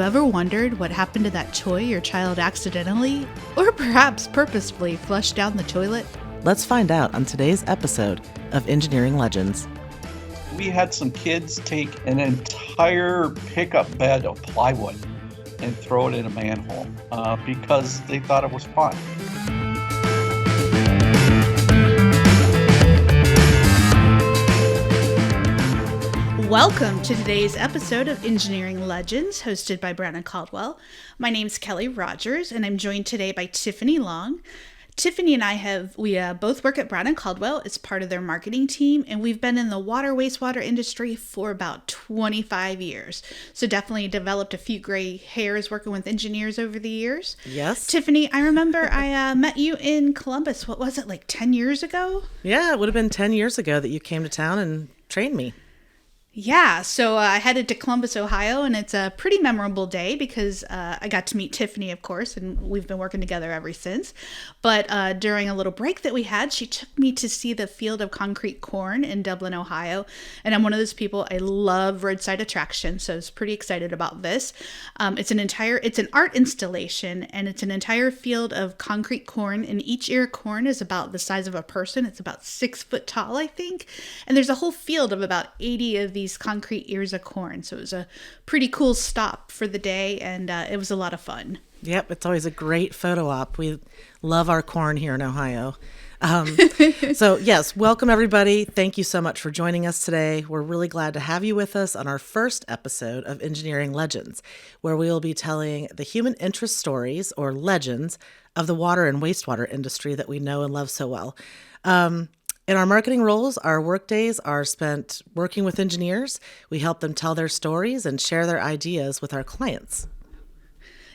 ever wondered what happened to that toy your child accidentally, or perhaps purposefully flushed down the toilet? Let's find out on today's episode of Engineering Legends. We had some kids take an entire pickup bed of plywood and throw it in a manhole because they thought it was fun. Welcome to today's episode of Engineering Legends, hosted by Brandon Caldwell. My name's Kelly Rogers, and I'm joined today by Tiffany Long. Tiffany and I both work at Brandon Caldwell as part of their marketing team, and we've been in the wastewater industry for about 25 years. So definitely developed a few gray hairs working with engineers over the years. Yes. Tiffany, I remember I met you in Columbus. What was it, like 10 years ago? Yeah, it would have been 10 years ago that you came to town and trained me. Yeah, so I headed to Columbus, Ohio, and it's a pretty memorable day because I got to meet Tiffany, of course, and we've been working together ever since. But during a little break that we had, she took me to see the field of concrete corn in Dublin, Ohio. And I'm one of those people, I love roadside attractions, so I was pretty excited about this. It's an art installation, and it's an entire field of concrete corn, and each ear of corn is about the size of a person. It's about 6 foot tall, I think. And there's a whole field of about 80 of these concrete ears of corn. So it was a pretty cool stop for the day, and it was a lot of fun. Yep, it's always a great photo op. We love our corn here in Ohio. So yes, welcome everybody. Thank you so much for joining us today. We're really glad to have you with us on our first episode of Engineering Legends, where we will be telling the human interest stories or legends of the water and wastewater industry that we know and love so well. In our marketing roles, our work days are spent working with engineers. We help them tell their stories and share their ideas with our clients.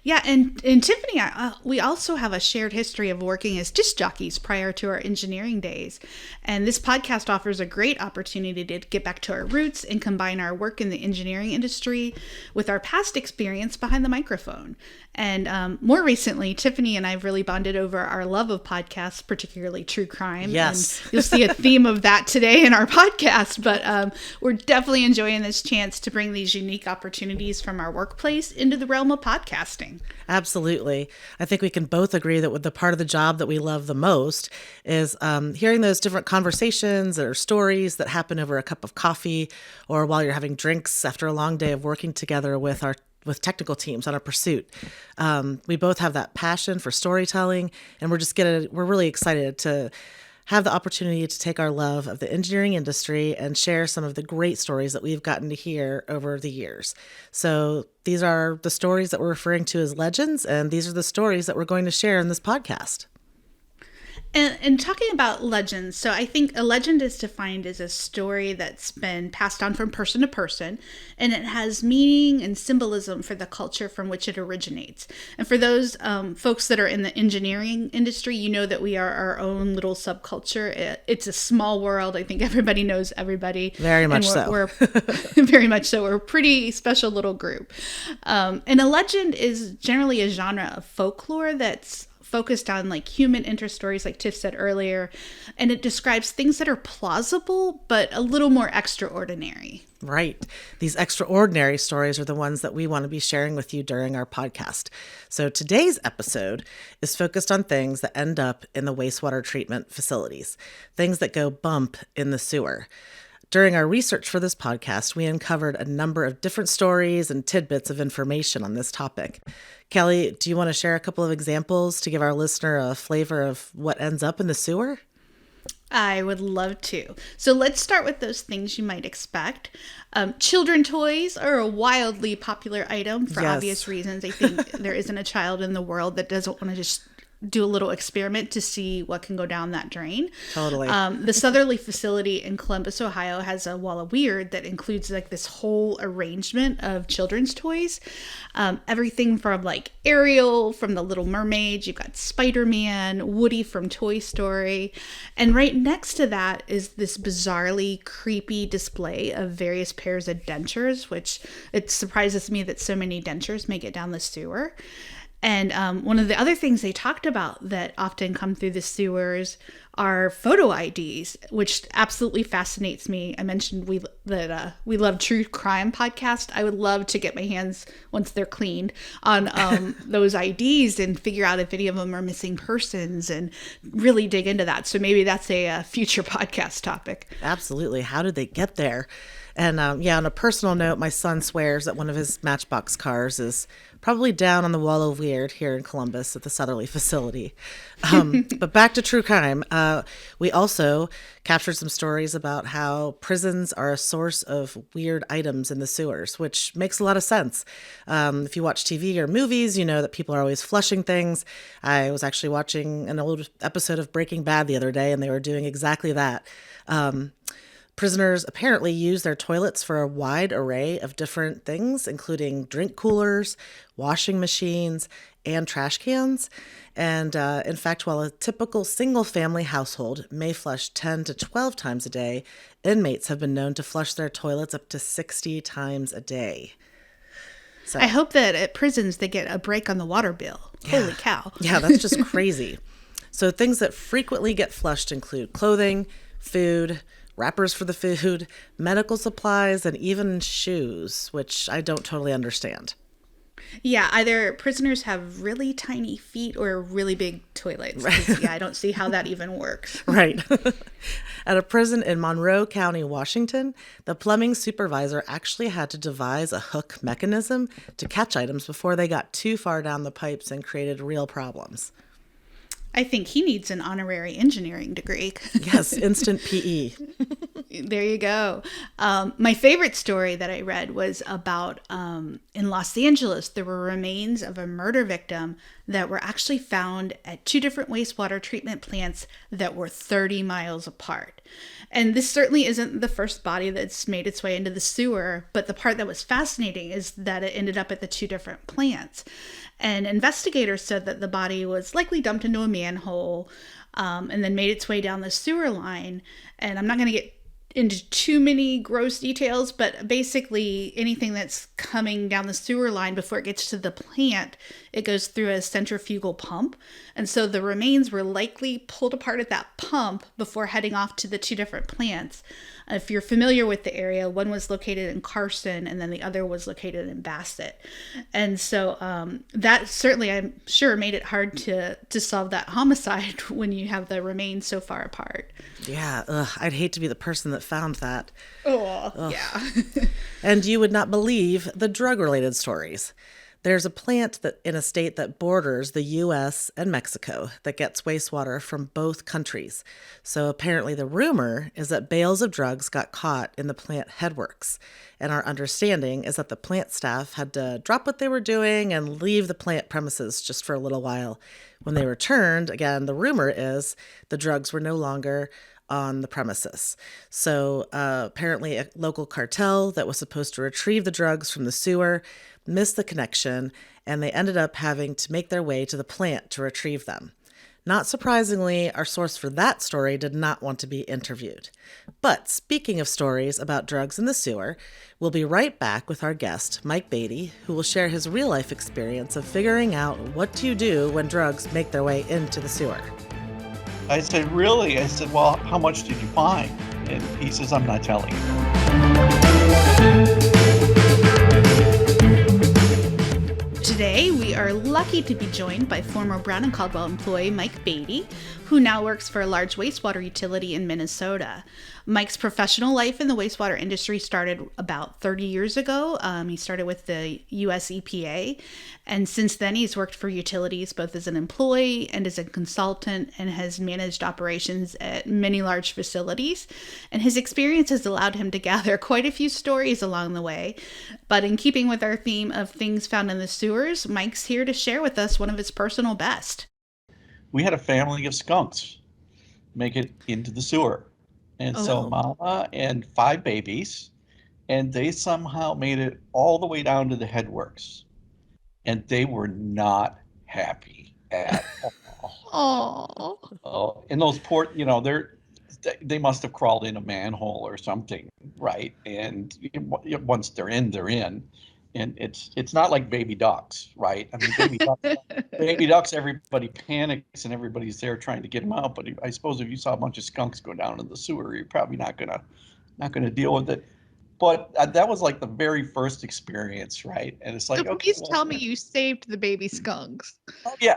Yeah, and Tiffany, we also have a shared history of working as disc jockeys prior to our engineering days. And this podcast offers a great opportunity to get back to our roots and combine our work in the engineering industry with our past experience behind the microphone. And more recently, Tiffany and I have really bonded over our love of podcasts, particularly true crime. Yes. And you'll see a theme of that today in our podcast. But we're definitely enjoying this chance to bring these unique opportunities from our workplace into the realm of podcasting. Absolutely. I think we can both agree that with the part of the job that we love the most is hearing those different conversations or stories that happen over a cup of coffee or while you're having drinks after a long day of working together with technical teams on a pursuit. We both have that passion for storytelling, and we're really excited to have the opportunity to take our love of the engineering industry and share some of the great stories that we've gotten to hear over the years. So these are the stories that we're referring to as legends, and these are the stories that we're going to share in this podcast. And talking about legends, so I think a legend is defined as a story that's been passed on from person to person, and it has meaning and symbolism for the culture from which it originates. And for those folks that are in the engineering industry, you know that we are our own little subculture. It's a small world. I think everybody knows everybody. Very much so. We're very much so. We're a pretty special little group. And a legend is generally a genre of folklore that's focused on like human interest stories, like Tiff said earlier, and it describes things that are plausible but a little more extraordinary. Right. These extraordinary stories are the ones that we want to be sharing with you during our podcast. So today's episode is focused on things that end up in the wastewater treatment facilities, things that go bump in the sewer. During our research for this podcast, we uncovered a number of different stories and tidbits of information on this topic. Kelly, do you want to share a couple of examples to give our listener a flavor of what ends up in the sewer? I would love to. So let's start with those things you might expect. Children toys are a wildly popular item for obvious reasons. I think there isn't a child in the world that doesn't want to just do a little experiment to see what can go down that drain. Totally. The Southerly facility in Columbus, Ohio has a wall of weird that includes like this whole arrangement of children's toys. Everything from like Ariel from The Little Mermaid, you've got Spider-Man, Woody from Toy Story. And right next to that is this bizarrely creepy display of various pairs of dentures, which it surprises me that so many dentures make it down the sewer. And one of the other things they talked about that often come through the sewers are photo IDs, which absolutely fascinates me. I mentioned we love true crime podcast. I would love to get my hands, once they're cleaned, on those IDs and figure out if any of them are missing persons and really dig into that. So maybe that's a future podcast topic. Absolutely. How did they get there? And on a personal note, my son swears that one of his Matchbox cars is probably down on the Wall of Weird here in Columbus at the Southerly facility. But back to true crime. We also captured some stories about how prisons are a source of weird items in the sewers, which makes a lot of sense. If you watch TV or movies, you know that people are always flushing things. I was actually watching an old episode of Breaking Bad the other day, and they were doing exactly that. Prisoners apparently use their toilets for a wide array of different things, including drink coolers, washing machines, and trash cans. And in fact, while a typical single-family household may flush 10 to 12 times a day, inmates have been known to flush their toilets up to 60 times a day. So, I hope that at prisons they get a break on the water bill. Yeah. Holy cow. Yeah, that's just crazy. So things that frequently get flushed include clothing, food, wrappers for the food, medical supplies, and even shoes, which I don't totally understand. Yeah, either prisoners have really tiny feet or really big toilets. Yeah, I don't see how that even works. Right. At a prison in Monroe County, Washington, the plumbing supervisor actually had to devise a hook mechanism to catch items before they got too far down the pipes and created real problems. I think he needs an honorary engineering degree. Yes, instant PE. There you go. My favorite story that I read was about in Los Angeles, there were remains of a murder victim that were actually found at two different wastewater treatment plants that were 30 miles apart. And this certainly isn't the first body that's made its way into the sewer, but the part that was fascinating is that it ended up at the two different plants. And investigators said that the body was likely dumped into a manhole and then made its way down the sewer line. And I'm not going to get into too many gross details, but basically anything that's coming down the sewer line before it gets to the plant, it goes through a centrifugal pump. And so the remains were likely pulled apart at that pump before heading off to the two different plants. If you're familiar with the area, one was located in Carson and then the other was located in Bassett. And so that certainly, I'm sure, made it hard to solve that homicide when you have the remains so far apart. Yeah, I'd hate to be the person that found that. Oh, yeah. And you would not believe the drug-related stories. There's a plant that in a state that borders the U.S. and Mexico that gets wastewater from both countries. So apparently the rumor is that bales of drugs got caught in the plant headworks. And our understanding is that the plant staff had to drop what they were doing and leave the plant premises just for a little while. When they returned, again, the rumor is the drugs were no longer on the premises. So apparently a local cartel that was supposed to retrieve the drugs from the sewer missed the connection, and they ended up having to make their way to the plant to retrieve them. Not surprisingly, our source for that story did not want to be interviewed. But speaking of stories about drugs in the sewer, we'll be right back with our guest, Mike Beattie, who will share his real-life experience of figuring out what do you do when drugs make their way into the sewer. I said, really? I said, well, how much did you find? And he says, I'm not telling you. Today, we are lucky to be joined by former Brown and Caldwell employee Mike Beattie, who now works for a large wastewater utility in Minnesota. Mike's professional life in the wastewater industry started about 30 years ago. He started with the U.S. EPA, and since then he's worked for utilities both as an employee and as a consultant and has managed operations at many large facilities. And his experience has allowed him to gather quite a few stories along the way. But in keeping with our theme of things found in the sewers, Mike's here to share with us one of his personal best. We had a family of skunks make it into the sewer. And so mama and 5 babies, and they somehow made it all the way down to the headworks. And they were not happy at all. Oh, and those poor, they must have crawled in a manhole or something, right? And once they're in, they're in. And it's not like baby ducks, right? I mean, baby ducks, everybody panics and everybody's there trying to get them out. But I suppose if you saw a bunch of skunks go down in the sewer, you're probably not gonna deal with it. But that was like the very first experience, right? And it's So like, okay, please well, tell me you saved the baby skunks. oh yeah.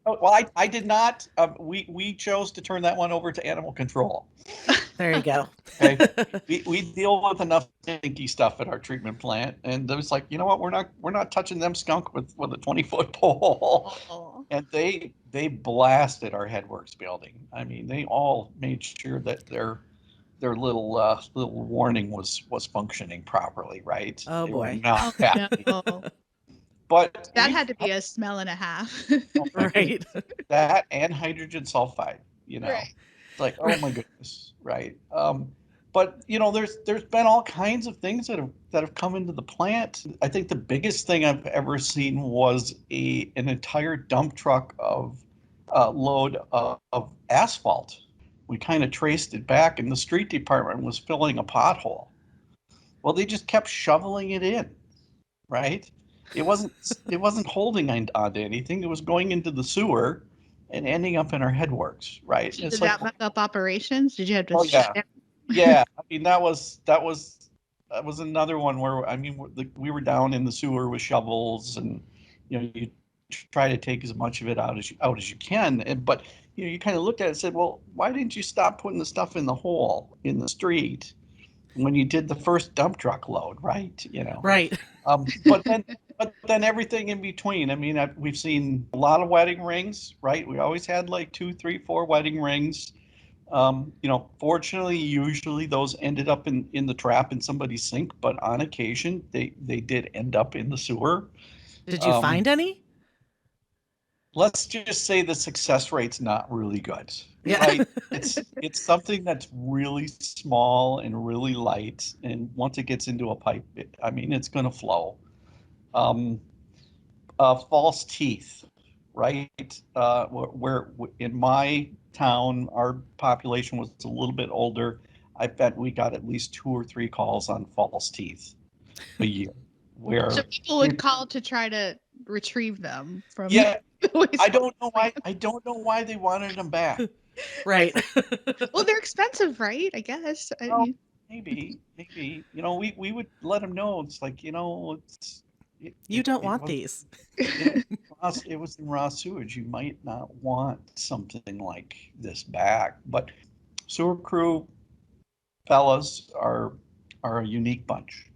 Oh, well, I did not. We chose to turn that one over to animal control. There you go. Okay, we deal with enough stinky stuff at our treatment plant, and it was like, you know what, we're not touching them skunk with a 20-foot pole. Oh. And they blasted our headworks building. I mean, they all made sure that their little warning was functioning properly, right? Oh They were boy. not Oh happy. no. But That we had to be a smell and a half. oh my Right. goodness, that and hydrogen sulfide, Right. it's like, oh my goodness, right? But there's been all kinds of things that have come into the plant. I think the biggest thing I've ever seen was an entire dump truck of load of asphalt. We kind of traced it back, and the street department was filling a pothole. Well, they just kept shoveling it in, right? It wasn't holding onto anything. It was going into the sewer and ending up in our headworks, right? And So it's did like, that muck up operations? Did you have to oh shut yeah, down? yeah. I mean, that was another one where, I mean, we were down in the sewer with shovels, and you try to take as much of it out as you can. But you kind of looked at it and said, well, why didn't you stop putting the stuff in the hole in the street when you did the first dump truck load, right? Right. But then everything in between. I mean, we've seen a lot of wedding rings, right? We always had like 2, 3, 4 wedding rings. Fortunately, usually those ended up in the trap in somebody's sink, but on occasion they did end up in the sewer. Did you Um, find any? let's just say the success rate's not really good, Yeah. right? It's something that's really small and really light, and once it gets into a pipe, I mean, it's going to flow. Um, false teeth, right? Where in my town, our population was a little bit older. I bet we got at least 2 or 3 calls on false teeth a year. So Where, people would call to try to retrieve them from yeah, the I wastewater don't know why. plant. I don't know why they wanted them back. Right. Well, they're expensive, right? I guess. I Well, mean, maybe. We would let them know. It's like, You don't it want was these. it was in raw sewage. You might not want something like this back. But sewer crew fellas are a unique bunch,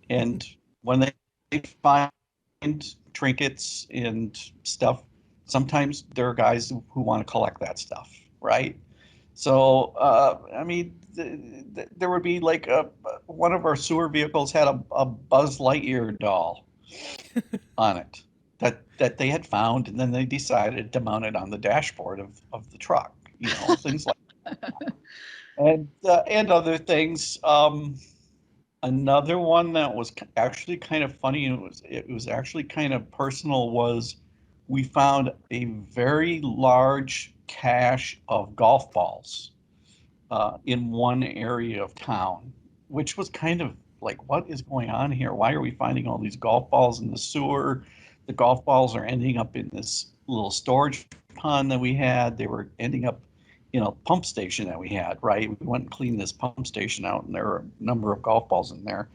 and when they find trinkets and stuff, sometimes there are guys who want to collect that stuff, right? So, I mean, there would be like one of our sewer vehicles had a Buzz Lightyear doll on it that they had found, and then they decided to mount it on the dashboard of the truck, things like and other things. Another one that was actually kind of funny, and it was actually kind of personal, was we found a very large cache of golf balls in one area of town, which was kind of like, what is going on here? Why are we finding all these golf balls in the sewer? The golf balls are ending up in this little storage pond that we had. They were ending up in a pump station that we had, right? We went and cleaned this pump station out, and there were a number of golf balls in there.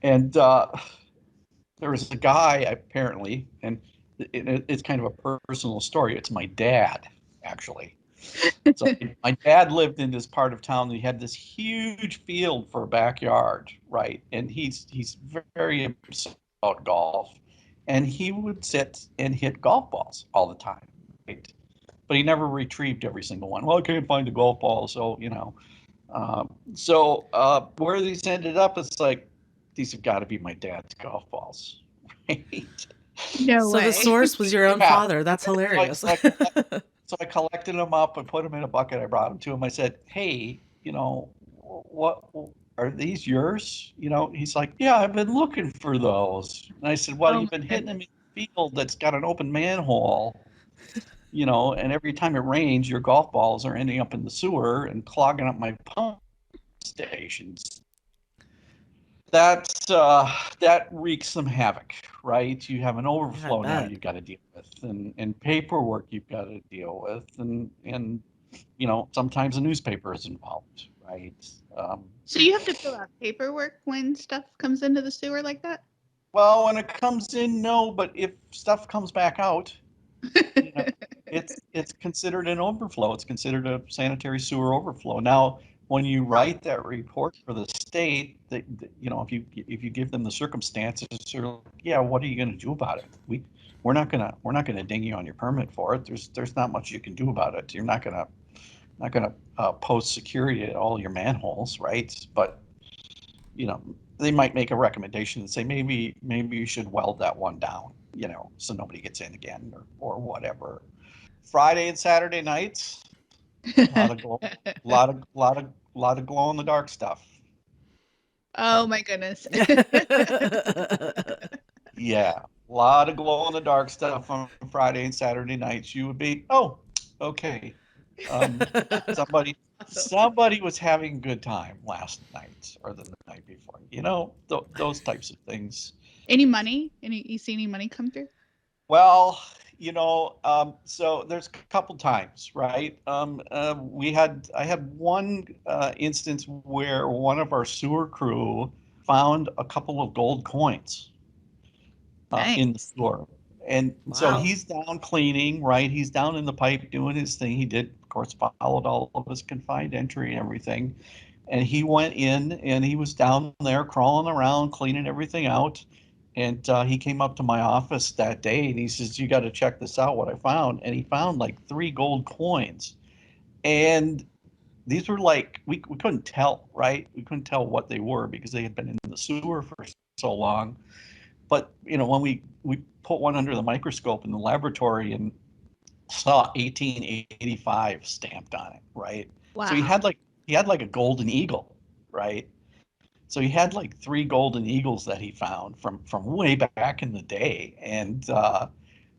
And there was a guy, apparently, and it's kind of a personal story. It's my dad, actually. So my dad lived in this part of town. He had this huge field for a backyard, right? And he's very obsessed about golf, and he would sit and hit golf balls all the time, right? But he never retrieved every single one. Well, I can't find a golf ball, so where these ended up, it's like, these have got to be my dad's golf balls, right? no So the way. source was your own Yeah. father. That's So I, hilarious. so I collect- so I collected them up and put them in a bucket. I brought them to him. I said, "Hey, what are these yours?" He's like, "Yeah, I've been looking for those." And I said, "Well, Oh you've my been hitting them goodness. in a field that's got an open manhole, and every time it rains, your golf balls are ending up in the sewer and clogging up my pump stations." that wreaks some havoc, right? You have an Yeah, I overflow now bet. you've got to deal with, and paperwork you've got to deal with, and sometimes a newspaper is involved, right? Um, So you have to fill out paperwork when stuff comes into the sewer like that? well, when it comes in, no, but if stuff comes back out, you know, it's considered an overflow. It's considered a sanitary sewer overflow. Now, when you write that report for the state, if you give them the circumstances, they're like, yeah, what are you going to do about it? We're not gonna ding you on your permit for it. There's not much you can do about it. You're not gonna post security at all your manholes, right? But they might make a recommendation and say maybe you should weld that one down, so nobody gets in again or whatever. Friday and Saturday nights, a lot of glow, lot of glow in the dark stuff. Oh my goodness. Yeah, a lot of glow in the dark stuff on Friday and Saturday nights. You would be, oh, okay. Um, somebody Awesome. somebody was having a good time last night or the night before. Those types of things. Any money? You see any money come through? Well, so there's a couple times, right? I had one instance where one of our sewer crew found a couple of gold coins in the Nice. sewer. And so Wow. he's down cleaning, right? He's down in the pipe doing his thing. He did, of course, followed all of his confined entry and everything. And he went in and he was down there crawling around, cleaning everything out. And he came up to my office that day and he says, "You got to check this out, what I found." And he found like three gold coins. And these were like, we couldn't tell, right? We couldn't tell what they were because they had been in the sewer for so long. But when we put one under the microscope in the laboratory and saw 1885 stamped on it, right? So Wow. he had like a golden eagle, right? So he had like three golden eagles that he found from way back in the day, and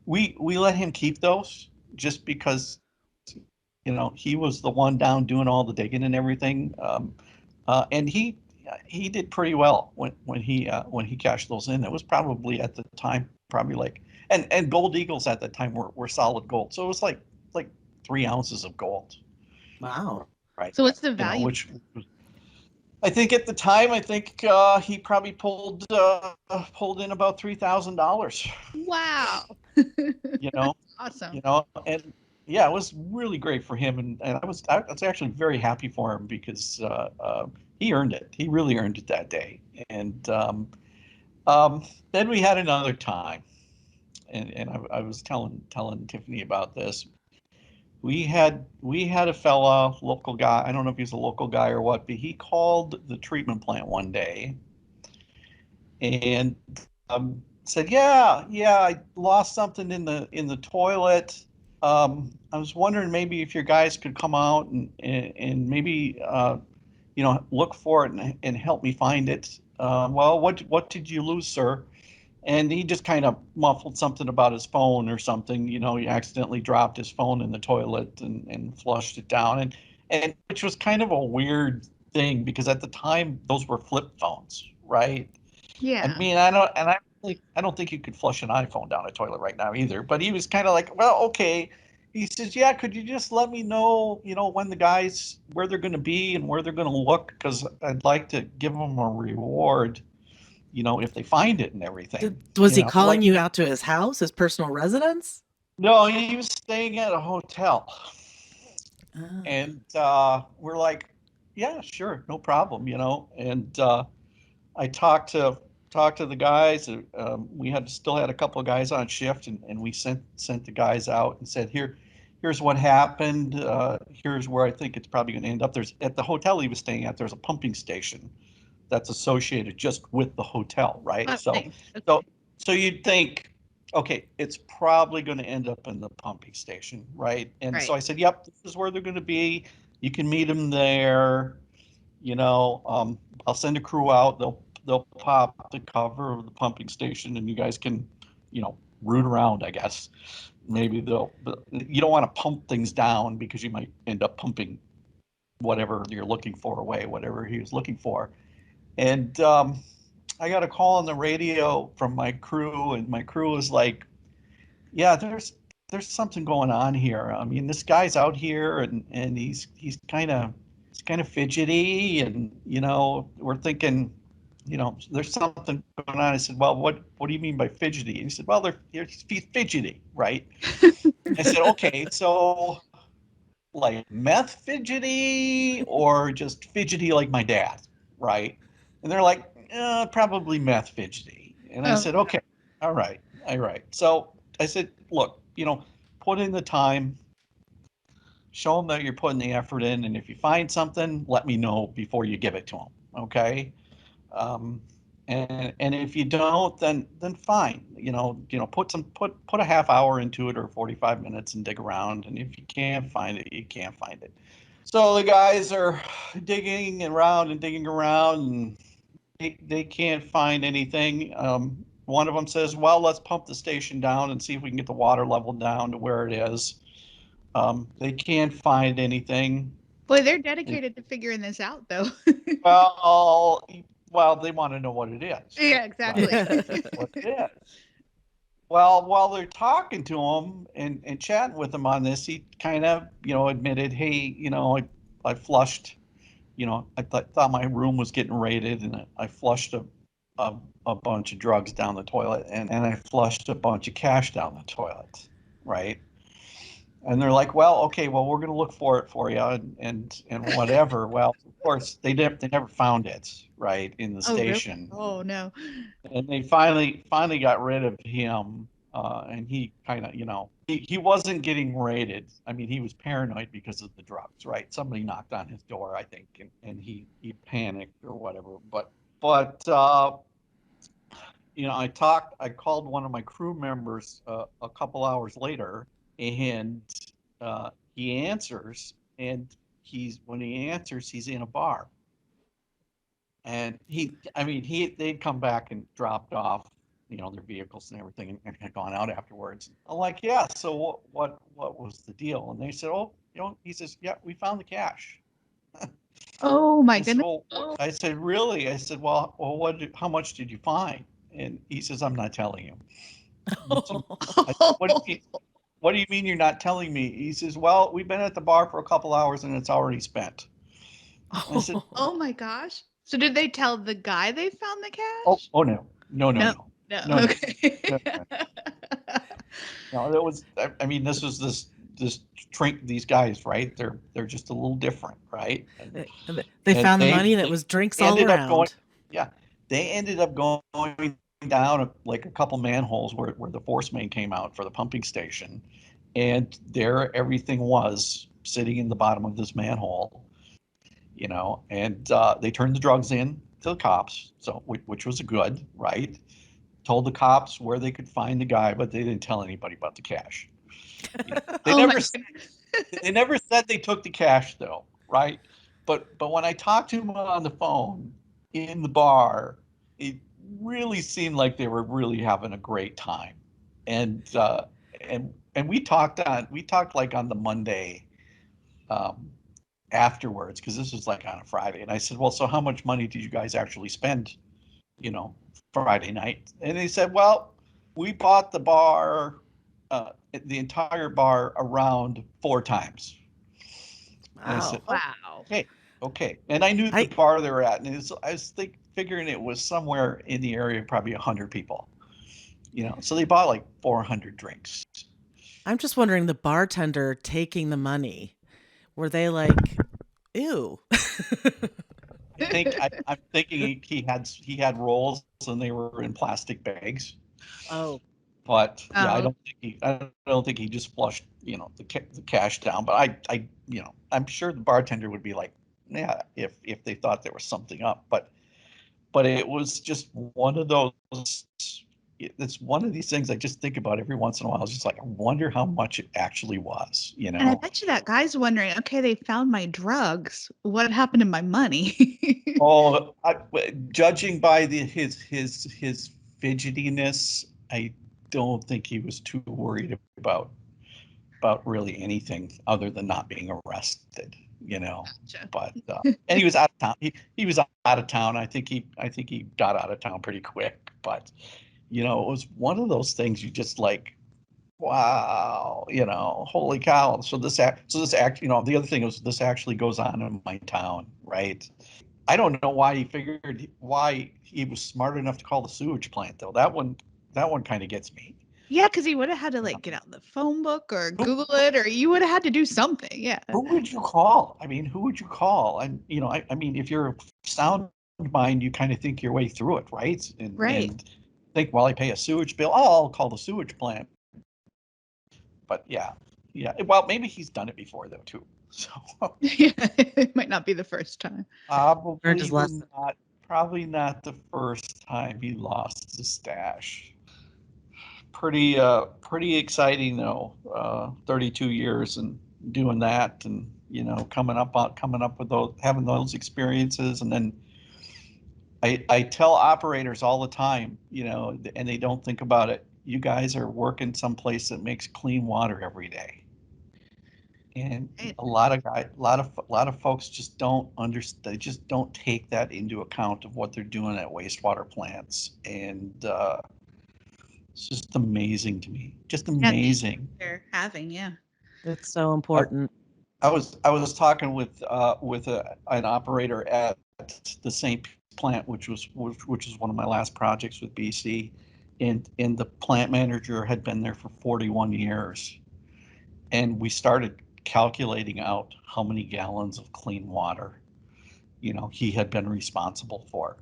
we let him keep those just because he was the one down doing all the digging and everything, and he did pretty well when he cashed those in. It was probably at the time probably like and gold eagles at the time were solid gold, so it was like 3 ounces of gold, Wow. right? So what's the value? Which I think at the time, I think he probably pulled in about $3,000. Wow. You know, Awesome. and yeah, it was really great for him, and I was actually very happy for him because he earned it. He really earned it that day. And um, then we had another time, and I was telling Tiffany about this. We had a fella, local guy. I don't know if he's a local guy or what, but he called the treatment plant one day and said, "Yeah, I lost something in the toilet. I was wondering maybe if your guys could come out and maybe look for it and help me find it." Well, what did you lose, sir? And he just kind of muffled something about his phone or something. He accidentally dropped his phone in the toilet and flushed it down, and which was kind of a weird thing because at the time those were flip phones, right? I Yeah. mean, I don't think you could flush an iPhone down a toilet right now either. But he was kind of like, well, okay. He says, yeah, could you just let me know, when the guys where they're going to be and where they're going to look because I'd like to give them a reward, if they find it and everything. Was he calling Like you out to his house, his personal residence? no, he was staying at a hotel, Ah. and we're like, yeah, sure, no problem, and I talked to the guys. We still had a couple of guys on shift, and we sent the guys out and said, here's what happened. Here's where I think it's probably going to end up. There's at the hotel he was staying at. There's a pumping station that's associated just with the hotel, right? Oh, So, nice. so, Okay. so you'd think, okay, it's probably going to end up in the pumping station, right? And so Right. I said, yep, this is where they're going to be. You can meet them there. I'll send a crew out. They'll pop the cover of the pumping station, and you guys can, root around. I guess maybe but you don't want to pump things down because you might end up pumping whatever you're looking for away, whatever he was looking for. And I got a call on the radio from my crew, and my crew was like, "Yeah, there's something going on here. I mean, this guy's out here, and he's kind of fidgety, and we're thinking, there's something going on." I said, "Well, what do you mean by fidgety?" And he said, "Well, he's fidgety, right?" I said, "Okay, so like meth fidgety or just fidgety like my dad, right?" And they're like, probably meth fidgety. And I Oh, said, "Okay, all right, all right." So I said, "Look, put in the time, show them that you're putting the effort in, and if you find something, let me know before you give it to them, okay? Um, and if you don't, then fine. Put a half hour into it or 45 minutes and dig around. And if you can't find it, you can't find it." So the guys are digging around, and they can't find anything. One of them says, "Well, let's pump the station down and see if we can get the water level down to where it is." They can't find anything. boy, they're dedicated to figuring this out, though. Well, well, they want to know what it is, Yeah, right? exactly. What it is. Well, while they're talking to him and chatting with him on this, he kind of, admitted, "Hey, I flushed, thought my room was getting raided, and I flushed a, a bunch of drugs down the toilet, and I flushed a bunch of cash down the toilet, right?" And they're like, "Well, okay, well, we're going to look for it for you, and whatever." Well, of course, they never found it, right, in the Oh, really? station. Oh, no. And they finally got rid of him, and he kind of, he wasn't getting raided. I mean, he was paranoid because of the drugs, right? Somebody knocked on his door, I think, and he panicked or whatever. But I called one of my crew members a couple hours later, and he answers, and when he answers, he's in a bar. And they'd come back and dropped off, their vehicles and everything, and had gone out afterwards. I'm like, "Yeah, so what was the deal?" And they said, "Oh, he says, yeah, we found the cash." Oh, my I said, goodness. "Well," I said, "Really?" I said, "Well, how much did you find?" And he says, "I'm not telling you." I said, "What do you mean you're not telling me?" He says, "Well, we've been at the bar for a couple hours and it's already spent." I said, Oh, my gosh. So did they tell the guy they found the "Oh, cash? oh no, no, no, No, no, no. no, no, Okay. no, no." No, that was. I mean, this was this drink. These guys, right? They're just a little different, right? They And found the money they and it they was drinks all ended up going. around. Yeah, they ended up going down like a couple manholes where the force main came out for the pumping station, and there everything was sitting in the bottom of this manhole. And they turned the drugs in to the cops, so which was good, right? Told the cops where they could find the guy, but they didn't tell anybody about the cash. They Oh, my never goodness. they never said they took the cash though, right? But when I talked to them on the phone in the bar, it really seemed like they were really having a great time. And and we talked like on the Monday, um, afterwards, because this was like on a Friday, and I said, "Well, so how much money did you guys actually spend, you know, Friday night?" And they said, "Well, we bought the entire bar around 4 times." And I Oh, said, Wow. "Oh, wow. okay, okay." And I knew the I bar they were at, and I was figuring it was somewhere in the area of probably 100 people. So they bought like 400 drinks. I'm just wondering, the bartender taking the money, were they like, ew? I'm thinking he had rolls, and they were in plastic bags. Oh. But yeah, Oh, I don't think he just flushed, the cash down. But I'm sure the bartender would be like, yeah, if they thought there was something up. But it was just one of those. It's one of these things I just think about every once in a while. It's just like, I wonder how much it actually was, you and I know? bet you that guy's wondering, okay, they found my drugs. What happened to my money? Oh, judging by his fidgetiness, I don't think he was too worried about really anything other than not being arrested. Gotcha. But and he was out of town. He was out of town. I think he got out of town pretty quick. But it was one of those things you just like, wow, holy cow. So this act, the other thing was this actually goes on in my town, right? I don't know why he was smart enough to call the sewage plant though. That one kind of gets me. Yeah, because he would have had to get out the phone book or Google it, or you would have had to do something. Yeah. Who would you call? I mean, who would you call? And I mean, if you're a sound mind, you kind of think your way through it, right? And think, well, I pay a sewage bill. Oh, I'll call the sewage plant. But yeah. Well, maybe he's done it before though too. So yeah, it might not be the first time. Probably not the first time he lost his stash. Pretty exciting though. 32 years and doing that, and coming up with those, having those experiences, and then I tell operators all the time, and they don't think about it. You guys are working someplace that makes clean water every day, and a lot of folks just don't understand. They just don't take that into account of what they're doing at wastewater plants, and it's just amazing to me. Just amazing. They're having, yeah. It's so important. I was talking with an operator at the St. plant, which is one of my last projects with BC, and the plant manager had been there for 41 years, and we started calculating out how many gallons of clean water, he had been responsible for,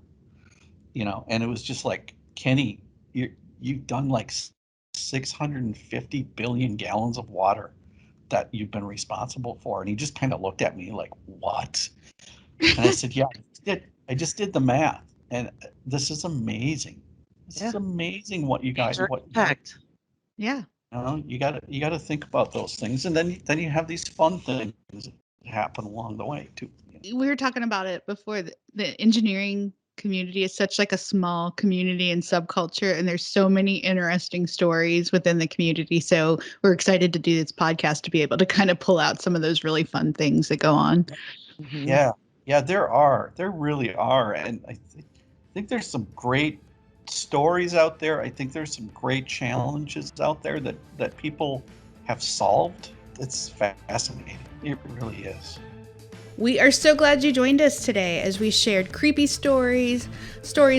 and it was just like, Kenny, you've done like 650 billion gallons of water that you've been responsible for. And he just kind of looked at me like, what? And I said, yeah, I just did the math, and this is amazing. This is amazing what you guys, yeah. You got to think about those things, and then you have these fun things that happen along the way too. We were talking about it before. The engineering community is such like a small community and subculture, and there's so many interesting stories within the community. So we're excited to do this podcast to be able to kind of pull out some of those really fun things that go on. Mm-hmm. Yeah, there really are, and I think there's some great stories out there. I think there's some great challenges out there that people have solved. It's fascinating. It really is. We are so glad you joined us today as we shared creepy stories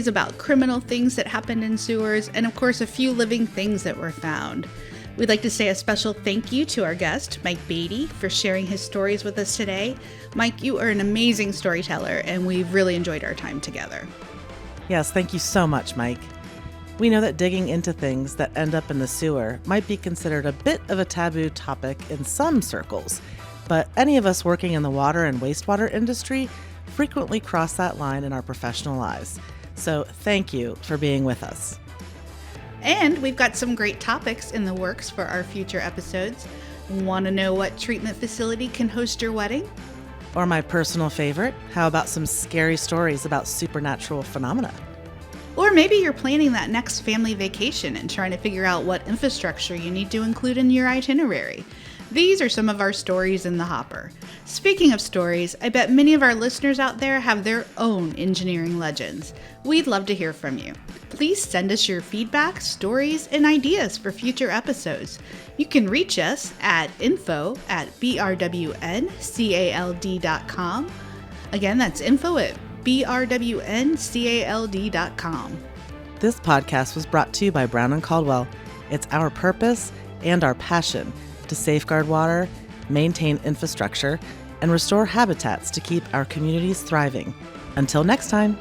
about criminal things that happened in sewers, and of course a few living things that were found. We'd like to say a special thank you to our guest, Mike Beattie, for sharing his stories with us today. Mike, you are an amazing storyteller, and we've really enjoyed our time together. Yes, thank you so much, Mike. We know that digging into things that end up in the sewer might be considered a bit of a taboo topic in some circles, but any of us working in the water and wastewater industry frequently cross that line in our professional lives. So thank you for being with us. And we've got some great topics in the works for our future episodes. Want to know what treatment facility can host your wedding? Or my personal favorite, how about some scary stories about supernatural phenomena? Or maybe you're planning that next family vacation and trying to figure out what infrastructure you need to include in your itinerary. These are some of our stories in the hopper. Speaking of stories, I bet many of our listeners out there have their own engineering legends. We'd love to hear from you. Please send us your feedback, stories, and ideas for future episodes. You can reach us at info@brwncald.com. Again, that's info@brwncald.com. This podcast was brought to you by Brown & Caldwell. It's our purpose and our passion to safeguard water, maintain infrastructure, and restore habitats to keep our communities thriving. Until next time.